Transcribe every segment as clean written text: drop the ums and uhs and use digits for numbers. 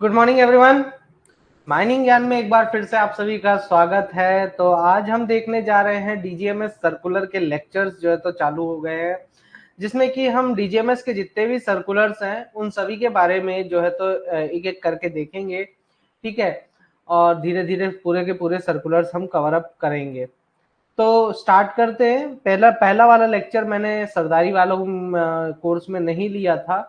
Good morning everyone. Mining ज्ञान में एक बार फिर से आप सभी का स्वागत है। तो आज हम देखने जा रहे हैं डीजीएमएस सर्कुलर के लेक्चर्स जो है तो चालू हो गए हैं, जिसमें कि हम डीजीएमएस के जितने भी सर्कुलर्स हैं उन सभी के बारे में जो है तो एक एक करके देखेंगे, ठीक है। और धीरे धीरे पूरे के पूरे सर्कुलर्स हम कवर अप करेंगे। तो स्टार्ट करते हैं। पहला पहला वाला लेक्चर मैंने सरदारी वालों कोर्स में नहीं लिया था,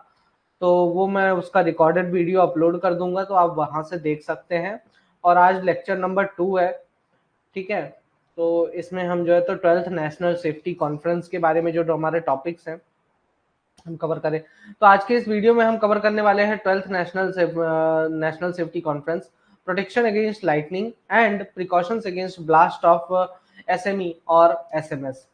तो वो मैं उसका रिकॉर्डेड वीडियो अपलोड कर दूंगा, तो आप वहां से देख सकते हैं। और आज लेक्चर नंबर 2 है, ठीक है। तो इसमें हम जो है तो 12th नेशनल सेफ्टी कॉन्फ्रेंस के बारे में जो हमारे टॉपिक्स हैं हम कवर करें। तो आज के इस वीडियो में हम कवर करने वाले हैं 12th national safety conference, protection against lightning and precautions against blast of SME और एसएमएस।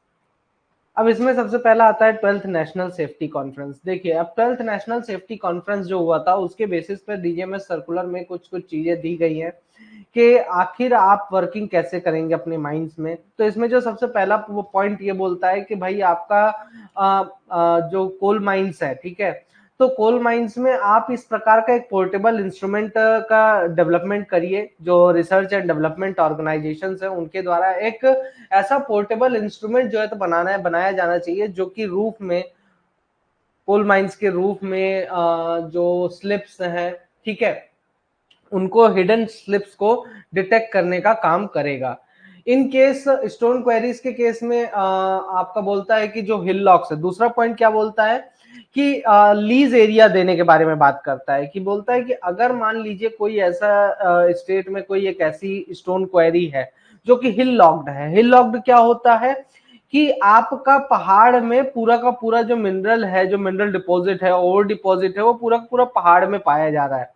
अब इसमें सबसे पहला आता है 12th नेशनल सेफ्टी कॉन्फ्रेंस। देखिए, अब 12th नेशनल सेफ्टी कॉन्फ्रेंस जो हुआ था उसके बेसिस पर डीजीएमएस सर्कुलर में कुछ कुछ चीजें दी गई हैं कि आखिर आप वर्किंग कैसे करेंगे अपने माइंड्स में। तो इसमें जो सबसे पहला वो पॉइंट ये बोलता है कि भाई आपका जो कोल माइंस है, ठीक है, तो कोल माइंस में आप इस प्रकार का एक पोर्टेबल इंस्ट्रूमेंट का डेवलपमेंट करिए। जो रिसर्च एंड डेवलपमेंट ऑर्गेनाइजेशंस है उनके द्वारा एक ऐसा पोर्टेबल इंस्ट्रूमेंट जो है तो बनाया जाना चाहिए, जो कि रूफ में, कोल माइंस के रूफ में जो स्लिप्स हैं, ठीक है, उनको हिडन स्लिप्स को डिटेक्ट करने का काम करेगा। इन केस स्टोन क्वेरीज के केस में आपका बोलता है कि जो हिल लॉक्स है, दूसरा पॉइंट क्या बोलता है कि लीज एरिया देने के बारे में बात करता है, कि बोलता है कि अगर मान लीजिए कोई ऐसा स्टेट में कोई एक ऐसी स्टोन क्वेरी है जो कि हिल लॉक्ड है। हिल लॉक्ड क्या होता है कि आपका पहाड़ में पूरा का पूरा जो मिनरल है, जो मिनरल डिपॉजिट है, ओर डिपॉजिट है, वो पूरा का पूरा पहाड़ में पाया जा रहा है।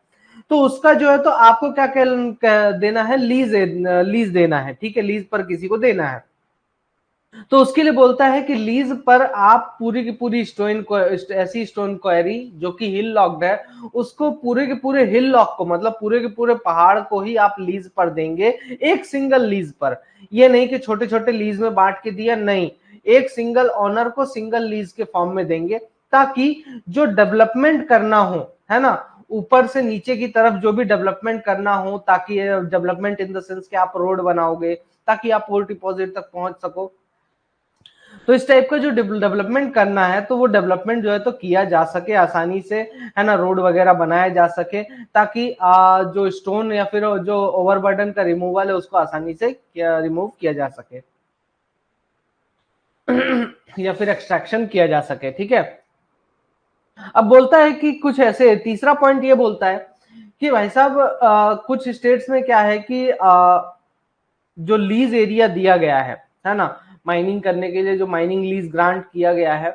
तो उसका जो है तो आपको क्या देना है, लीज देना है, ठीक है, लीज पर किसी को देना है। तो उसके लिए बोलता है कि लीज पर आप पूरी की पूरी ऐसी स्टोन क्वेरी जो कि हिल लॉक्ड है, उसको पूरे के पूरे हिल लॉक को, मतलब पूरे के पूरे पहाड़ को ही आप लीज पर देंगे, एक सिंगल लीज पर। ये नहीं कि छोटे छोटे लीज में बांट के दिया, नहीं, एक सिंगल ऑनर को सिंगल लीज के फॉर्म में देंगे, ताकि जो डेवलपमेंट करना हो, है ना, ऊपर से नीचे की तरफ जो भी डेवलपमेंट करना हो, ताकि डेवलपमेंट इन द सेंस कि आप रोड बनाओगे ताकि आप पोर्ट डिपॉजिट तक पहुंच सको, तो इस टाइप का जो डेवलपमेंट करना है तो वो डेवलपमेंट जो है तो किया जा सके आसानी से, है ना, रोड वगैरह बनाया जा सके, ताकि जो स्टोन या फिर जो ओवरबर्डन का रिमूवल है उसको आसानी से रिमूव किया जा सके या फिर एक्सट्रैक्शन किया जा सके, ठीक है। अब बोलता है कि कुछ ऐसे, तीसरा पॉइंट ये बोलता है कि भाई साहब कुछ स्टेट्स में क्या है कि जो लीज एरिया दिया गया है ना, माइनिंग करने के लिए जो माइनिंग लीज ग्रांट किया गया है,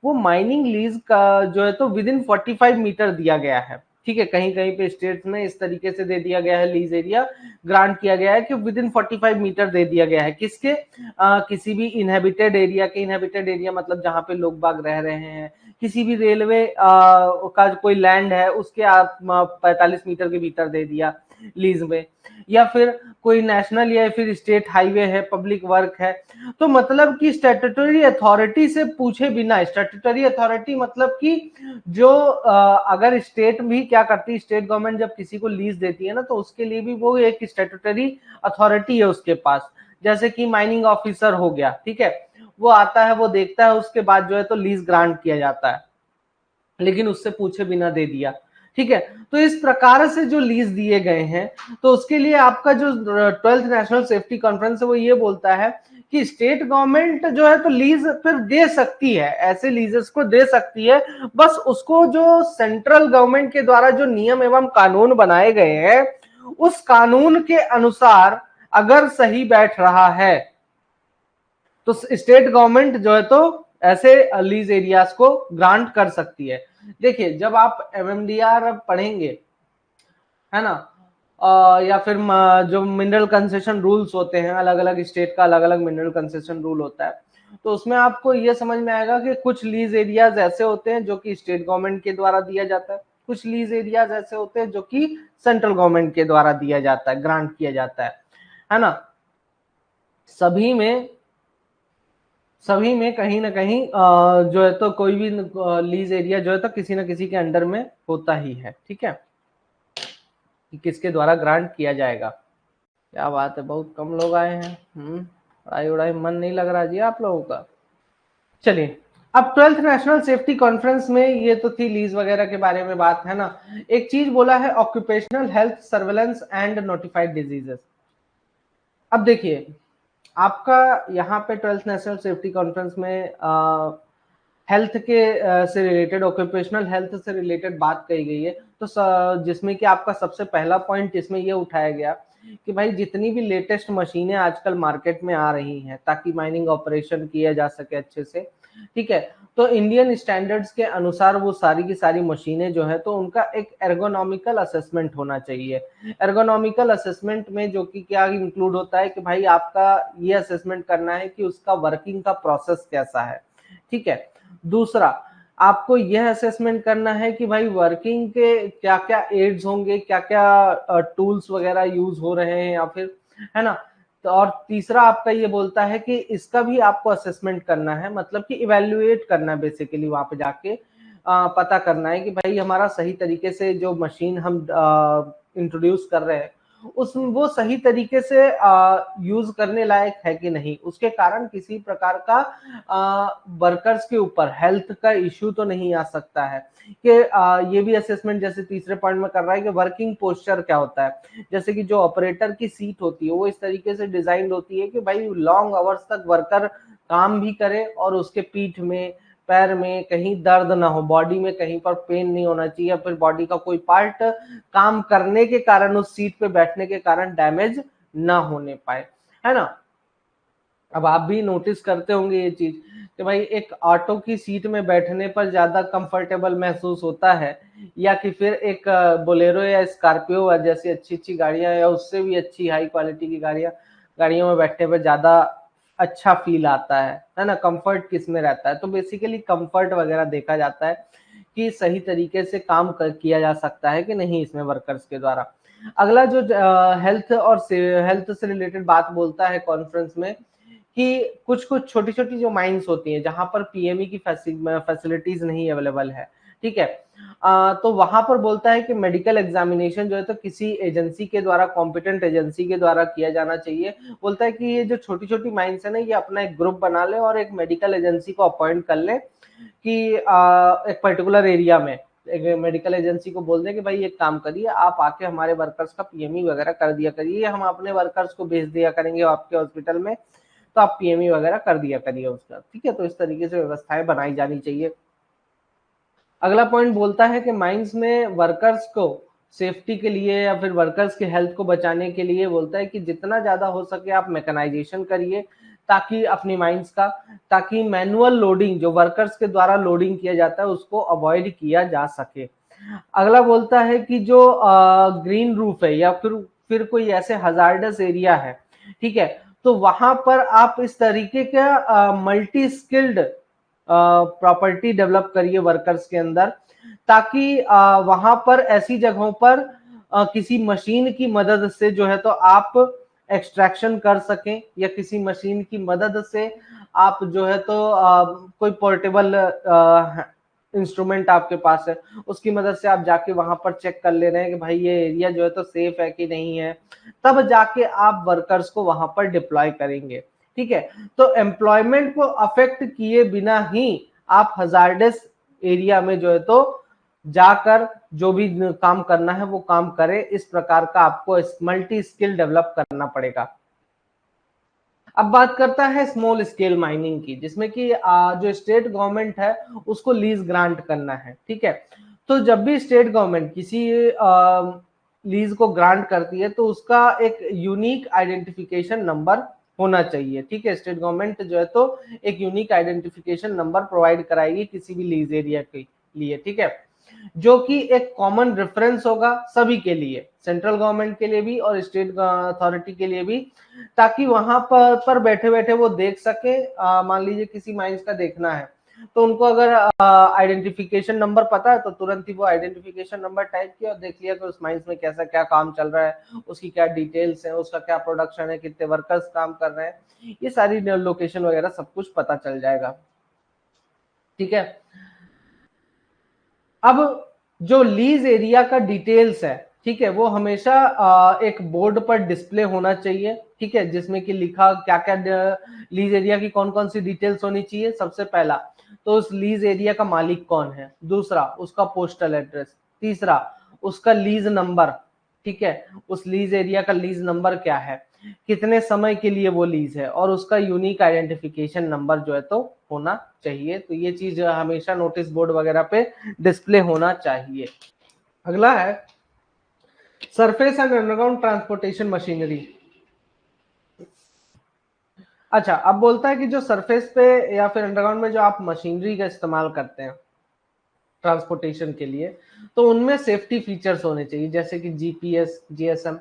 वो माइनिंग लीज का जो है तो विद इन 45 मीटर दिया गया है, ठीक है। कहीं कहीं पे स्टेट्स में इस तरीके से दे दिया गया है, लीज एरिया ग्रांट किया गया है कि विद इन 45 मीटर दे दिया गया है। किसके? किसी भी इनहेबिटेड एरिया के, इनहेबिटेड एरिया मतलब जहां पे लोग बाग रह रहे हैं, किसी भी रेलवे का कोई लैंड है उसके आप 45 मीटर के भीतर दे दिया लीज में, या फिर कोई नेशनल या फिर स्टेट हाईवे है, पब्लिक वर्क है। तो मतलब कि स्टैट्यूटरी अथॉरिटी से पूछे बिना, स्टैट्यूटरी अथॉरिटी मतलब कि जो अगर स्टेट भी क्या करती है, स्टेट गवर्नमेंट जब किसी को लीज देती है ना, तो उसके लिए भी वो एक स्टैट्यूटरी अथॉरिटी है उसके पास। जैसे कि माइनिंग ऑफिसर हो गया, ठीक है, वो आता है, वो देखता है, उसके बाद जो है तो लीज ग्रांट किया जाता है, लेकिन उससे पूछे बिना दे दिया, ठीक है। तो इस प्रकार से जो लीज दिए गए हैं, तो उसके लिए आपका जो 12th नेशनल सेफ्टी कॉन्फ्रेंस है वो ये बोलता है कि स्टेट गवर्नमेंट जो है तो लीज फिर दे सकती है, ऐसे लीजेस को दे सकती है, बस उसको जो सेंट्रल गवर्नमेंट के द्वारा जो नियम एवं कानून बनाए गए हैं उस कानून के अनुसार अगर सही बैठ रहा है तो स्टेट गवर्नमेंट जो है तो ऐसे लीज एरियाज को ग्रांट कर सकती है। देखिए, जब आप एमएमडीआर पढ़ेंगे, है ना, या फिर जो मिनरल कंसेशन रूल्स होते हैं, अलग अलग स्टेट का अलग अलग मिनरल कंसेशन रूल होता है, तो उसमें आपको ये समझ में आएगा कि कुछ लीज एरियाज ऐसे होते हैं जो कि स्टेट गवर्नमेंट के द्वारा दिया जाता है, कुछ लीज एरियाज ऐसे होते हैं जो कि सेंट्रल गवर्नमेंट के द्वारा दिया जाता है, ग्रांट किया जाता है ना। सभी में सभी में कहीं ना कहीं जो है तो कोई भी लीज एरिया जो है तो किसी ना किसी के अंडर में होता ही है, ठीक है। कि किसके द्वारा ग्रांट किया जाएगा। क्या बात है, बहुत कम लोग आए हैं। पढ़ाई उड़ाई मन नहीं लग रहा जी आप लोगों का। चलिए, अब 12th नेशनल सेफ्टी कॉन्फ्रेंस में ये तो थी लीज वगैरह के बारे में बात, है ना। एक चीज बोला है occupational health surveillance and notified diseases. अब देखिए, आपका यहाँ पे 12th नेशनल सेफ्टी कॉन्फ्रेंस में हेल्थ के से रिलेटेड, ऑक्यूपेशनल हेल्थ से रिलेटेड बात कही गई है। तो जिसमें कि आपका सबसे पहला पॉइंट इसमें ये उठाया गया कि भाई जितनी भी लेटेस्ट मशीनें आजकल मार्केट में आ रही हैं ताकि माइनिंग ऑपरेशन किया जा सके अच्छे से, ठीक है, तो इंडियन स्टैंडर्ड्स के अनुसार वो सारी की सारी मशीनें जो है तो उनका एक एर्गोनॉमिकल असेसमेंट होना चाहिए। एर्गोनॉमिकल असेसमेंट में जो कि क्या इंक्लूड होता है कि भाई आपका ये असेसमेंट करना है कि उसका वर्किंग का प्रोसेस कैसा है, ठीक है। दूसरा, आपको यह असेसमेंट करना है कि भाई वर्किंग के क्या क्या एड्स होंगे, क्या क्या टूल्स वगैरह यूज हो रहे हैं या फिर, है ना। तो और तीसरा आपका ये बोलता है कि इसका भी आपको असेसमेंट करना है, मतलब कि इवेल्युएट करना है बेसिकली, वहां पे जाके पता करना है कि भाई हमारा सही तरीके से जो मशीन हम इंट्रोड्यूस कर रहे हैं उस वो सही तरीके से यूज करने लायक है कि नहीं, उसके कारण किसी प्रकार का वर्कर्स के ऊपर हेल्थ का इश्यू तो नहीं आ सकता है। कि ये भी असेसमेंट जैसे तीसरे पॉइंट में कर रहा है कि वर्किंग पोस्चर क्या होता है। जैसे कि जो ऑपरेटर की सीट होती है वो इस तरीके से डिजाइन होती है कि भाई लॉन्ग आवर्स तक वर्कर काम भी करे और उसके पीठ में, पैर में कहीं दर्द ना हो, बॉडी में कहीं पर पेन नहीं होना चाहिए, या फिर बॉडी का कोई पार्ट काम करने के कारण, उस सीट पे बैठने के कारण डैमेज ना होने पाए, है ना। अब आप भी नोटिस करते होंगे ये चीज कि भाई एक ऑटो की सीट में बैठने पर ज्यादा कंफर्टेबल महसूस होता है, या कि फिर एक बोलेरो या स्कॉर्पियो जैसी अच्छी अच्छी गाड़ियां, या उससे भी अच्छी हाई क्वालिटी की गाड़ियों में बैठने पर ज्यादा अच्छा फील आता है ना। कंफर्ट किस में रहता है, तो बेसिकली कंफर्ट वगैरह देखा जाता है कि सही तरीके से काम किया जा सकता है कि नहीं इसमें वर्कर्स के द्वारा। अगला जो हेल्थ और हेल्थ से रिलेटेड बात बोलता है कॉन्फ्रेंस में कि कुछ कुछ छोटी छोटी जो माइंस होती हैं जहां पर पीएमई की फैसिलिटीज नहीं अवेलेबल है, ठीक है, तो वहां पर बोलता है कि मेडिकल एग्जामिनेशन जो है तो किसी एजेंसी के द्वारा, कॉम्पिटेंट एजेंसी के द्वारा किया जाना चाहिए। बोलता है कि ये जो छोटी छोटी माइंस है ना, ये अपना एक ग्रुप बना ले और एक मेडिकल एजेंसी को अपॉइंट कर ले कि एक पर्टिकुलर एरिया में एक मेडिकल एजेंसी को बोल दें कि भाई एक काम करिए, आप आके हमारे वर्कर्स का पीएमई वगैरह कर दिया करिए, हम अपने वर्कर्स को भेज दिया करेंगे आपके हॉस्पिटल में, तो आप पीएमई वगैरह कर दिया करिए उसका, ठीक है। तो इस तरीके से व्यवस्थाएं बनाई जानी चाहिए। अगला पॉइंट बोलता है कि माइंस में वर्कर्स को सेफ्टी के लिए या फिर वर्कर्स के हेल्थ को बचाने के लिए बोलता है कि जितना ज्यादा हो सके आप मैकेनाइजेशन करिए, ताकि अपनी माइंस का, ताकि मैनुअल लोडिंग जो वर्कर्स के द्वारा लोडिंग किया जाता है उसको अवॉइड किया जा सके। अगला बोलता है कि जो ग्रीन रूफ है या फिर कोई ऐसे हजार्डस एरिया है, ठीक है, तो वहां पर आप इस तरीके का मल्टी स्किल्ड प्रॉपर्टी डेवलप करिए वर्कर्स के अंदर, ताकि वहां पर ऐसी जगहों पर किसी मशीन की मदद से जो है तो आप एक्सट्रैक्शन कर सकें, या किसी मशीन की मदद से आप जो है तो कोई पोर्टेबल इंस्ट्रूमेंट आपके पास है उसकी मदद से आप जाके वहां पर चेक कर ले रहे हैं कि भाई ये एरिया जो है तो सेफ है कि नहीं है, तब जाके आप वर्कर्स को वहां पर डिप्लॉय करेंगे, ठीक है। तो एम्प्लॉयमेंट को अफेक्ट किए बिना ही आप हजार्डस एरिया में जो है तो जाकर जो भी काम करना है वो काम करें। इस प्रकार का आपको मल्टी स्किल डेवलप करना पड़ेगा। अब बात करता है स्मॉल स्केल माइनिंग की, जिसमें कि जो स्टेट गवर्नमेंट है उसको लीज ग्रांट करना है, ठीक है। तो जब भी स्टेट गवर्नमेंट किसी लीज को ग्रांट करती है तो उसका एक यूनिक आइडेंटिफिकेशन नंबर होना चाहिए, ठीक है। स्टेट गवर्नमेंट जो है तो एक यूनिक आइडेंटिफिकेशन नंबर प्रोवाइड कराएगी किसी भी लीज एरिया के लिए, ठीक है, जो कि एक कॉमन रेफरेंस होगा सभी के लिए, सेंट्रल गवर्नमेंट के लिए भी और स्टेट अथॉरिटी के लिए भी, ताकि वहां पर बैठे बैठे वो देख सके। मान लीजिए किसी माइंस का देखना है तो उनको अगर आइडेंटिफिकेशन नंबर पता है तो तुरंत ही वो आइडेंटिफिकेशन नंबर टाइप किया और देख लिया कि उस माइंस में कैसा क्या काम चल रहा है, उसकी क्या डिटेल्स है, उसका क्या प्रोडक्शन है, कितने वर्कर्स काम कर रहे हैं, ये सारी लोकेशन वगैरह सब कुछ पता चल जाएगा, ठीक है। अब जो लीज एरिया का डिटेल्स है, ठीक है, वो हमेशा एक बोर्ड पर डिस्प्ले होना चाहिए, ठीक है, जिसमें कि लिखा क्या क्या लीज एरिया की कौन कौन सी डिटेल्स होनी चाहिए। सबसे पहला तो उस लीज एरिया का मालिक कौन है, दूसरा उसका पोस्टल एड्रेस, तीसरा उसका लीज नंबर, ठीक है, उस लीज एरिया का लीज नंबर क्या है, कितने समय के लिए वो लीज है, और उसका यूनिक आइडेंटिफिकेशन नंबर जो है तो होना चाहिए। तो ये चीज हमेशा नोटिस बोर्ड वगैरह पे डिस्प्ले होना चाहिए। अगला है surface and underground transportation machinery. अच्छा, अब बोलता है कि जो सरफेस पे या फिर अंडरग्राउंड में जो आप मशीनरी का इस्तेमाल करते हैं ट्रांसपोर्टेशन के लिए, तो उनमें सेफ्टी फीचर्स होने चाहिए, जैसे कि जीपीएस, जीएसएम,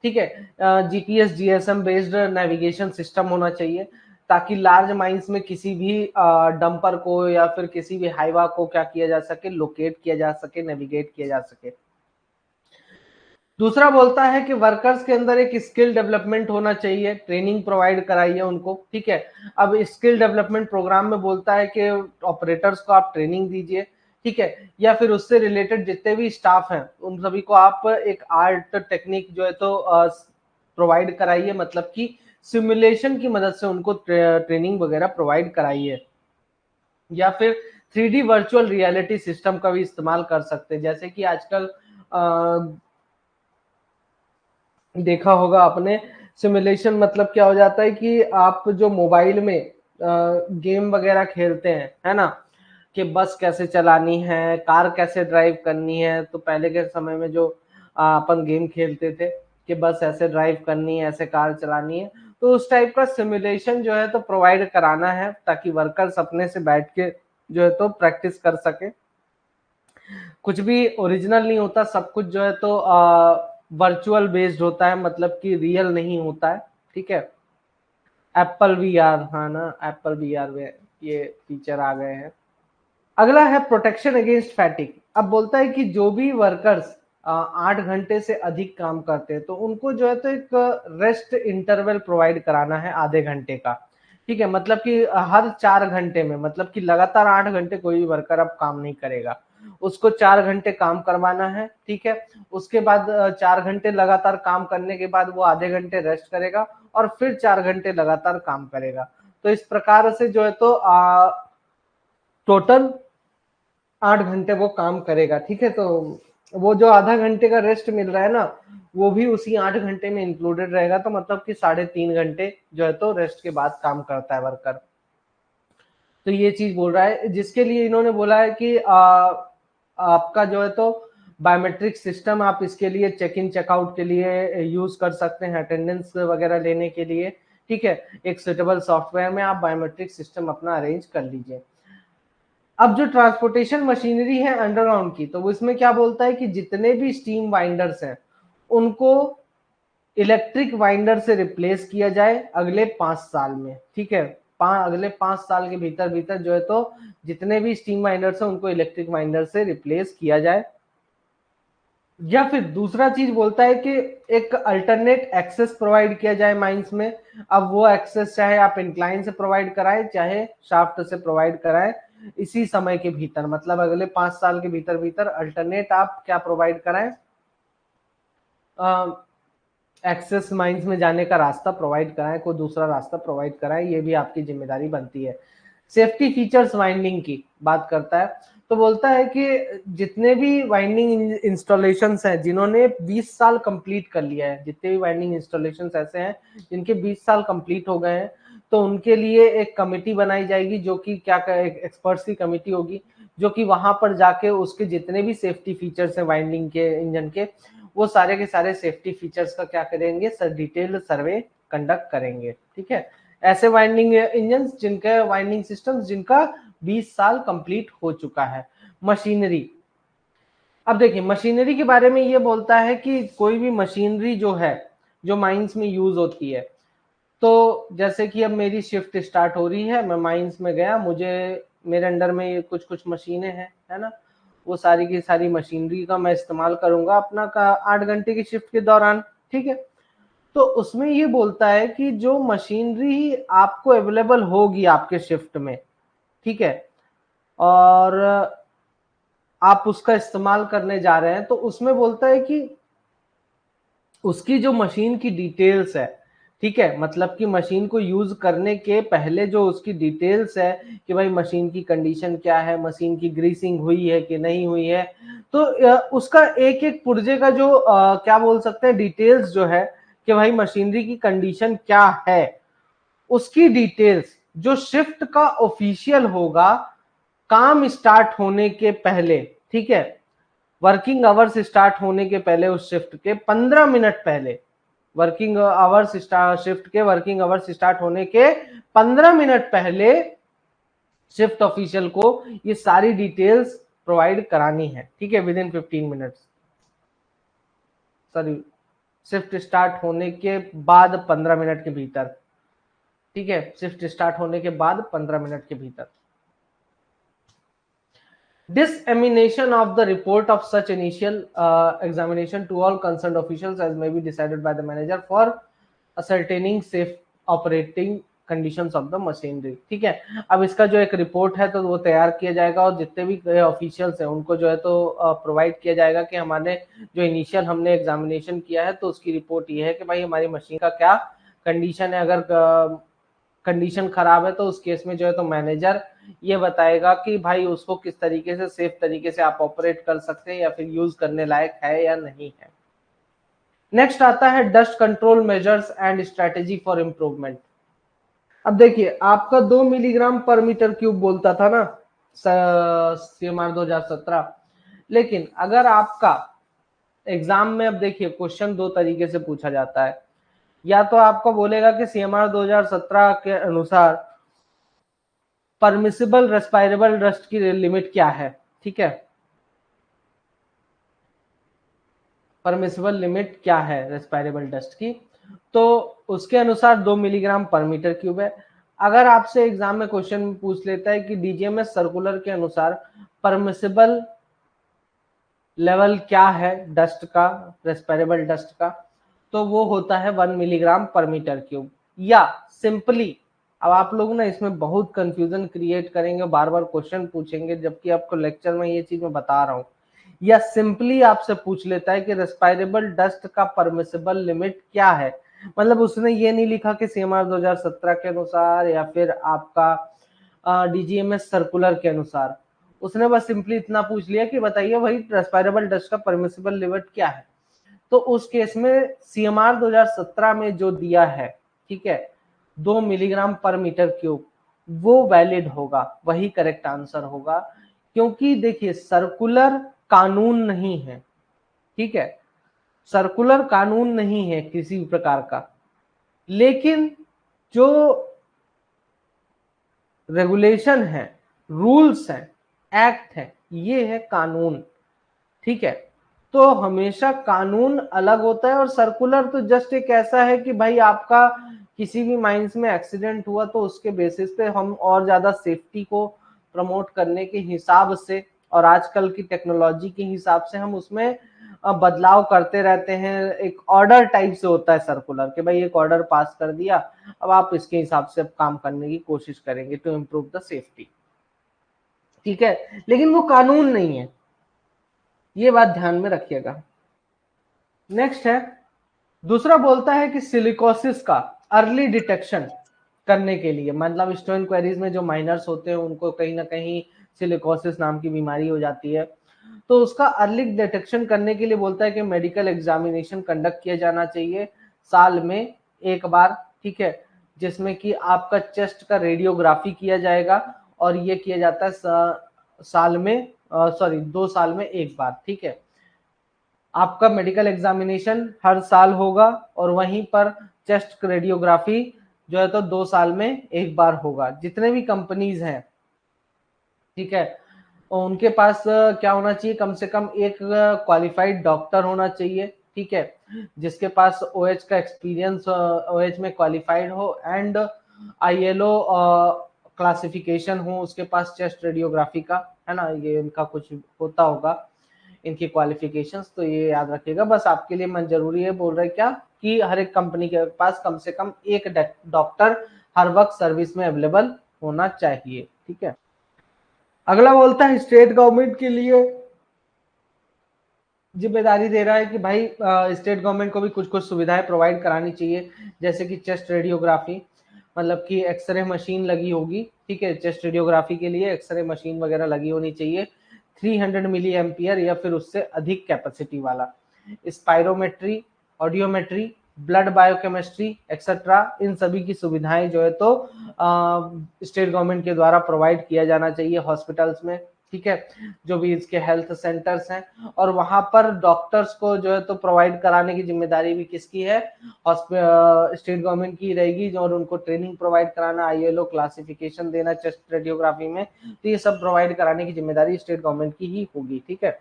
ठीक है, GPS GSM based navigation system होना चाहिए, ताकि लार्ज माइंस में किसी भी डंपर को या फिर किसी भी हाईवा को क्या किया जा सके, लोकेट किया जा सके, नेविगेट किया जा सके। दूसरा बोलता है कि वर्कर्स के अंदर एक स्किल डेवलपमेंट होना चाहिए, ट्रेनिंग प्रोवाइड कराइए उनको, ठीक है। अब स्किल डेवलपमेंट प्रोग्राम में बोलता है कि ऑपरेटर्स को आप ट्रेनिंग दीजिए, ठीक है, या फिर उससे रिलेटेड जितने भी स्टाफ हैं उन सभी को आप एक आर्ट टेक्निक जो है तो प्रोवाइड कराइए, मतलब कि सिमुलेशन की मदद से उनको ट्रेनिंग वगैरह प्रोवाइड कराइए। या फिर 3D वर्चुअल रियलिटी सिस्टम का भी इस्तेमाल कर सकते हैं, जैसे कि आजकल देखा होगा आपने, सिमुलेशन मतलब क्या हो जाता है कि आप जो मोबाइल में गेम वगैरह खेलते हैं, है ना, कि बस कैसे चलानी है, कार कैसे ड्राइव करनी है। तो पहले के समय में जो अपन गेम खेलते थे कि बस ऐसे ड्राइव करनी है, ऐसे कार चलानी है, तो उस टाइप का सिमुलेशन जो है तो प्रोवाइड कराना है, ताकि वर्कर्स अपने से बैठ के जो है तो प्रैक्टिस कर सके। कुछ भी ओरिजिनल नहीं होता, सब कुछ जो है तो वर्चुअल बेस्ड होता है, मतलब कि रियल नहीं होता है, ठीक है। एप्पल वी आर, हाँ ना, एप्पल वी आर में ये फीचर आ गए हैं। अगला है प्रोटेक्शन अगेंस्ट फैटिक। अब बोलता है कि जो भी वर्कर्स 8 घंटे से अधिक काम करते हैं तो उनको जो है तो एक रेस्ट इंटरवल प्रोवाइड कराना है आधे घंटे का, ठीक है, मतलब कि हर 4 घंटे में, मतलब कि लगातार 8 घंटे कोई भी वर्कर अब काम नहीं करेगा, उसको 4 घंटे काम करवाना है, ठीक है। उसके बाद 4 घंटे लगातार काम करने के बाद वो आधे घंटे रेस्ट करेगा और फिर 4 घंटे लगातार काम करेगा। तो इस प्रकार से जो है तो टोटल 8 घंटे वो काम करेगा, ठीक है। तो वो जो आधा घंटे का रेस्ट मिल रहा है ना, वो भी उसी 8 घंटे में इंक्लूडेड रहेगा, तो मतलब कि 3.5 घंटे जो है तो रेस्ट के बाद काम करता है वर्कर। तो ये चीज बोल रहा है, जिसके लिए इन्होंने बोला है कि आपका जो है तो बायोमेट्रिक सिस्टम आप इसके लिए चेक इन चेकआउट के लिए यूज कर सकते हैं, अटेंडेंस वगैरह लेने के लिए, ठीक है। एक सुटेबल सॉफ्टवेयर में आप बायोमेट्रिक सिस्टम अपना अरेंज कर लीजिए। अब जो ट्रांसपोर्टेशन मशीनरी है अंडरग्राउंड की, तो वो इसमें क्या बोलता है कि जितने भी स्टीम वाइंडर्स हैं उनको इलेक्ट्रिक वाइंडर से रिप्लेस किया जाए अगले 5 साल में, ठीक है। अगले 5 साल के भीतर भीतर जो है तो जितने भी स्टीम वाइंडर्स हैं उनको इलेक्ट्रिक वाइंडर से रिप्लेस किया जाए। या फिर दूसरा चीज बोलता है कि एक अल्टरनेट एक्सेस प्रोवाइड किया जाए माइंस में। अब वो एक्सेस चाहे आप इंक्लाइन से प्रोवाइड कराएं चाहे शाफ्ट से प्रोवाइड कराएं, इसी समय के भीतर, मतलब अगले 5 साल के भीतर भीतर अल्टरनेट आप क्या प्रोवाइड कराएं, एक्सेस माइंस में जाने का रास्ता प्रोवाइड कराएं, कोई दूसरा रास्ता प्रोवाइड कराएं, ये भी आपकी जिम्मेदारी बनती है। सेफ्टी फीचर्स वाइंडिंग की बात करता है, तो बोलता है कि जितने भी वाइंडिंग इंस्टॉलेशंस हैं जिन्होंने 20 साल कंप्लीट कर लिया है, जितने भी वाइंडिंग इंस्टॉलेशंस ऐसे हैं जिनके 20 साल कंप्लीट हो गए हैं, तो उनके लिए एक कमेटी बनाई जाएगी, जो कि क्या एक एक्सपर्ट्स की कमेटी होगी, जो कि वहां पर जाके उसके जितने भी सेफ्टी फीचर्स हैं वाइंडिंग के इंजन के, वो सारे के सारे सेफ्टी फीचर्स का क्या करेंगे, सर डिटेल्ड सर्वे कंडक्ट करेंगे, ठीक है। ऐसे वाइंडिंग इंजन जिनका वाइंडिंग सिस्टम जिनका 20 साल कंप्लीट हो चुका है। मशीनरी, अब देखिए मशीनरी के बारे में ये बोलता है कि कोई भी मशीनरी जो है जो माइंस में यूज होती है, तो जैसे कि अब मेरी शिफ्ट स्टार्ट हो रही है, मैं माइंस में गया, मुझे मेरे अंडर में कुछ कुछ मशीनें हैं, है ना, वो सारी की सारी मशीनरी का मैं इस्तेमाल करूंगा अपना का 8 घंटे की शिफ्ट के दौरान, ठीक है। तो उसमें ये बोलता है कि जो मशीनरी आपको अवेलेबल होगी आपके शिफ्ट में, ठीक है, और आप उसका इस्तेमाल करने जा रहे हैं, तो उसमें बोलता है कि उसकी जो मशीन की डिटेल्स है, ठीक है, मतलब कि मशीन को यूज करने के पहले जो उसकी डिटेल्स है कि भाई मशीन की कंडीशन क्या है, मशीन की ग्रीसिंग हुई है कि नहीं हुई है, तो उसका एक एक पुर्जे का जो क्या बोल सकते हैं डिटेल्स जो है कि भाई मशीनरी की कंडीशन क्या है, उसकी डिटेल्स जो शिफ्ट का ऑफिशियल होगा काम स्टार्ट होने के पहले, ठीक है, वर्किंग आवर्स स्टार्ट होने के पहले, उस शिफ्ट के 15 मिनट पहले, वर्किंग आवर्स शिफ्ट के वर्किंग आवर्स स्टार्ट होने के 15 मिनट पहले शिफ्ट ऑफिशियल को ये सारी डिटेल्स प्रोवाइड करानी है, ठीक है, with in 15 minutes, sorry shift start होने के बाद 15 मिनट के भीतर, ठीक है, शिफ्ट स्टार्ट होने के बाद 15 मिनट के भीतर। Dissemination of the report of such initial examination to all concerned officials as may be decided by the manager for ascertaining safe operating conditions of the machinery, ठीक है। अब इसका जो एक रिपोर्ट है तो वो तैयार किया जाएगा और जितने भी ऑफिशियल्स हैं उनको जो है तो प्रोवाइड किया जाएगा कि हमारे जो इनिशियल हमने एग्जामिनेशन किया है तो उसकी रिपोर्ट ये है कि भाई हमारी मशीन का क्या कंडीशन है। अगर कंडीशन खराब है तो उस केस में जो है तो मैनेजर ये बताएगा कि भाई उसको किस तरीके से सेफ तरीके से आप ऑपरेट कर सकते हैं या फिर यूज करने लायक है या नहीं है। नेक्स्ट आता है dust control measures and strategy for improvement. अब देखिए आपका 2 मिलीग्राम पर मीटर क्यूब बोलता था ना CMR 2017, लेकिन अगर आपका एग्जाम में, अब देखिए क्वेश्चन दो तरीके से पूछा जाता है, या तो आपको बोलेगा कि CMR 2017 के अनुसार परमिसिबल रेस्पायरेबल डस्ट की लिमिट क्या है, ठीक है, परमिसिबल लिमिट क्या है रेस्पायरेबल डस्ट की, तो उसके अनुसार 2 मिलीग्राम पर मीटर क्यूब है। अगर आपसे एग्जाम में क्वेश्चन पूछ लेता है कि DGMS सर्कुलर के अनुसार परमिसिबल लेवल क्या है डस्ट का, रेस्पायरेबल डस्ट का, तो वो होता है 1 मिलीग्राम पर मीटर क्यूब। या सिंपली, अब आप लोग ना इसमें बहुत कंफ्यूजन क्रिएट करेंगे, बार बार क्वेश्चन पूछेंगे जबकि आपको लेक्चर में ये चीज मैं बता रहा हूँ, या सिंपली आपसे पूछ लेता है कि रेस्पायरेबल डस्ट का परमिसिबल लिमिट क्या है, मतलब उसने ये नहीं लिखा कि CMR 2017 के अनुसार या फिर आपका DGMS सर्कुलर के अनुसार, उसने बस सिंपली इतना पूछ लिया कि बताइए भाई रेस्पायरेबल डस्ट का परमिसिबल लिमिट क्या है, तो उस केस में CMR 2017 में जो दिया है, ठीक है, 2 मिलीग्राम पर मीटर क्यूब, वो वैलिड होगा, वही करेक्ट आंसर होगा। क्योंकि देखिए सर्कुलर कानून नहीं है, ठीक है, सर्कुलर कानून नहीं है किसी भी प्रकार का, लेकिन जो रेगुलेशन है, रूल्स है, एक्ट है, ये है कानून, ठीक है। तो हमेशा कानून अलग होता है और सर्कुलर तो जस्ट एक ऐसा है कि भाई आपका किसी भी माइंस में एक्सीडेंट हुआ तो उसके बेसिस पे हम और ज्यादा सेफ्टी को प्रमोट करने के हिसाब से और आजकल की टेक्नोलॉजी के हिसाब से हम उसमें बदलाव करते रहते हैं। एक ऑर्डर टाइप से होता है सर्कुलर कि भाई एक ऑर्डर पास कर दिया, अब आप इसके हिसाब से काम करने की कोशिश करेंगे टू इम्प्रूव द सेफ्टी, ठीक है, लेकिन वो कानून नहीं है, ये बात ध्यान में रखिएगा। नेक्स्ट है, दूसरा बोलता है कि सिलिकोसिस का अर्ली डिटेक्शन करने के लिए, मतलब स्टोन क्वेरीज में जो माइनर्स होते हैं उनको कहीं ना कहीं सिलिकोसिस नाम की बीमारी हो जाती है, तो उसका अर्ली डिटेक्शन करने के लिए बोलता है कि मेडिकल एग्जामिनेशन कंडक्ट किया जाना चाहिए साल में एक बार, ठीक है, जिसमें कि आपका चेस्ट का रेडियोग्राफी किया जाएगा और ये किया जाता है साल में, सॉरी 2 साल में एक बार, ठीक है। आपका मेडिकल एग्जामिनेशन हर साल होगा और वहीं पर चेस्ट रेडियोग्राफी जो है तो 2 साल में एक बार होगा। जितने भी कंपनीज हैं, ठीक है, उनके पास क्या होना चाहिए, कम से कम एक क्वालिफाइड डॉक्टर होना चाहिए, ठीक है, जिसके पास OH का एक्सपीरियंस, OH में क्वालिफाइड हो एंड ILO क्लासिफिकेशन हो उसके पास चेस्ट रेडियोग्राफी का, है ना, ये इनका कुछ होता होगा इनकी क्वालिफिकेशंस, तो ये याद रखिएगा। बस आपके लिए मन जरूरी है बोल रहे क्या कि हर एक कंपनी के पास कम से कम एक डॉक्टर हर वक्त सर्विस में अवेलेबल होना चाहिए, ठीक है। अगला बोलता है स्टेट गवर्नमेंट के लिए जिम्मेदारी दे रहा है कि भाई स्टेट गवर्नमेंट को भी कुछ कुछ सुविधाएं प्रोवाइड करानी चाहिए, जैसे कि चेस्ट रेडियोग्राफी, मतलब कि एक्सरे मशीन लगी होगी, ठीक है, चेस्ट रेडियोग्राफी के लिए एक्सरे मशीन वगैरह लगी होनी चाहिए, 300 मिली एम्पियर या फिर उससे अधिक कैपेसिटी वाला, spirometry, audiometry, blood biochemistry etcetera, इन सभी की सुविधाएं जो है तो स्टेट गवर्नमेंट के द्वारा प्रोवाइड किया जाना चाहिए हॉस्पिटल्स में, ठीक है, जो भी इसके हेल्थ सेंटर्स हैं। और वहां पर डॉक्टर्स को जो है तो प्रोवाइड कराने की जिम्मेदारी भी किसकी है, स्टेट गवर्नमेंट की रहेगी, और उनको ट्रेनिंग प्रोवाइड कराना, आईएलओ क्लासिफिकेशन देना चेस्ट रेडियोग्राफी में, तो ये सब प्रोवाइड कराने की जिम्मेदारी स्टेट गवर्नमेंट की ही होगी, ठीक है।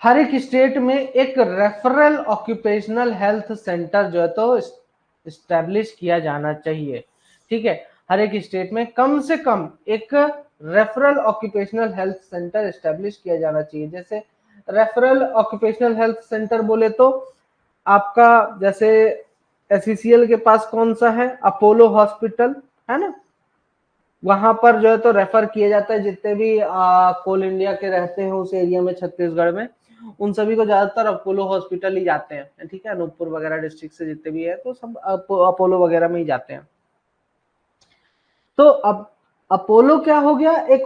हर एक स्टेट में एक रेफरल ऑक्यूपेशनल हेल्थ सेंटर जो है तो इस्टेब्लिश किया जाना चाहिए, ठीक है, हर एक स्टेट में कम से कम एक referral occupational health centre establish किया जाना चाहिए। जैसे रेफरल ऑक्यूपेशनल हेल्थ सेंटर बोले तो आपका जैसे एससीसीएल के पास कौन सा है, अपोलो हॉस्पिटल है ना, वहां पर जो है तो रेफर किया जाता है, जितने भी कोल इंडिया के रहते हैं उस एरिया में छत्तीसगढ़ में, उन सभी को ज्यादातर अपोलो हॉस्पिटल ही जाते हैं, ठीक है, अनूपपुर वगैरह डिस्ट्रिक्ट से जितने भी है तो सब अपोलो वगैरह में ही जाते हैं। तो अब अपोलो क्या हो गया, एक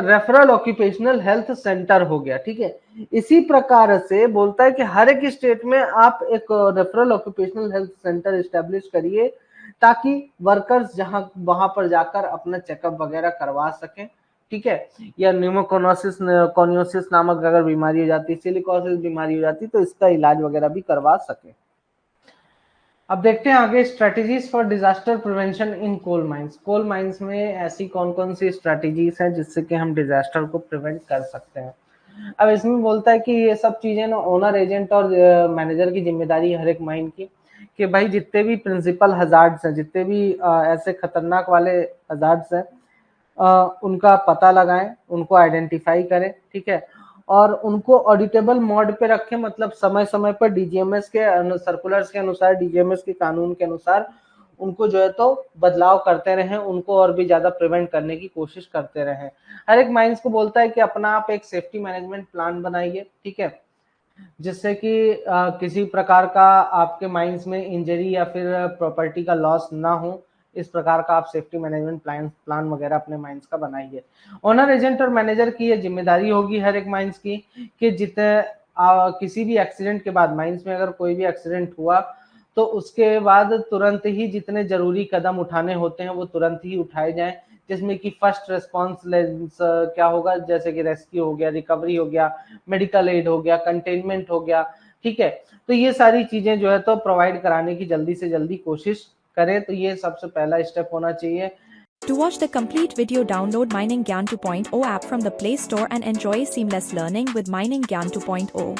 रेफरल ऑक्यूपेशनल हेल्थ सेंटर हो गया, ठीक है। इसी प्रकार से बोलता है कि हर एक स्टेट में आप एक referral occupational health centre establish करिए, ताकि वर्कर्स जहां वहां पर जाकर अपना चेकअप वगैरह करवा सकें, ठीक है, या न्यूमोकोनोसिस कॉनियोसिस नामक अगर बीमारी हो जाती, सिलिकोसिस बीमारी हो जाती, तो इसका इलाज वगैरह भी करवा सके। अब देखते हैं आगे, strategies for disaster prevention in coal mines. Coal mines में ऐसी कौन कौन सी स्ट्रेटेजीज हैं जिससे कि हम डिजास्टर को प्रिवेंट कर सकते हैं। अब इसमें बोलता है कि ये सब चीजें ना ओनर, एजेंट और मैनेजर की जिम्मेदारी है हर एक माइन की, कि भाई जितने भी प्रिंसिपल हजार्ड्स हैं, जितने भी ऐसे खतरनाक वाले हजार्ड्स हैं, उनका पता लगाएं, उनको आइडेंटिफाई करें, ठीक है, और उनको ऑडिटेबल मोड पे रखें, मतलब समय समय पर डीजीएमएस के सर्कुलर्स के अनुसार, डीजीएमएस के कानून के अनुसार उनको जो है तो बदलाव करते रहें, उनको और भी ज्यादा प्रिवेंट करने की कोशिश करते रहें। हर एक माइंस को बोलता है कि अपना आप एक सेफ्टी मैनेजमेंट प्लान बनाइए, ठीक है, जिससे कि किसी प्रकार का आपके माइंस में इंजरी या फिर प्रॉपर्टी का लॉस ना हो, इस प्रकार का आप सेफ्टी मैनेजमेंट प्लान वगैरह अपने माइंस का बनाइए। ओनर, एजेंट और मैनेजर की ये जिम्मेदारी होगी हर एक माइंस की, कि जितने किसी भी एक्सीडेंट के बाद, माइंस में अगर कोई भी एक्सीडेंट हुआ तो उसके बाद तुरंत ही जितने जरूरी कदम उठाने होते हैं वो तुरंत ही उठाए जाएं, जिसमें कि फर्स्ट रेस्पॉन्स क्या होगा, जैसे कि रेस्क्यू हो गया, रिकवरी हो गया, मेडिकल एड हो गया, कंटेनमेंट हो गया, ठीक है, तो ये सारी चीजें जो है तो प्रोवाइड कराने की जल्दी से जल्दी कोशिश करें, तो ये सबसे पहला स्टेप होना चाहिए। To watch the complete video, download Mining Gyan 2.0 app from the Play Store and enjoy seamless learning with Mining Gyan 2.0.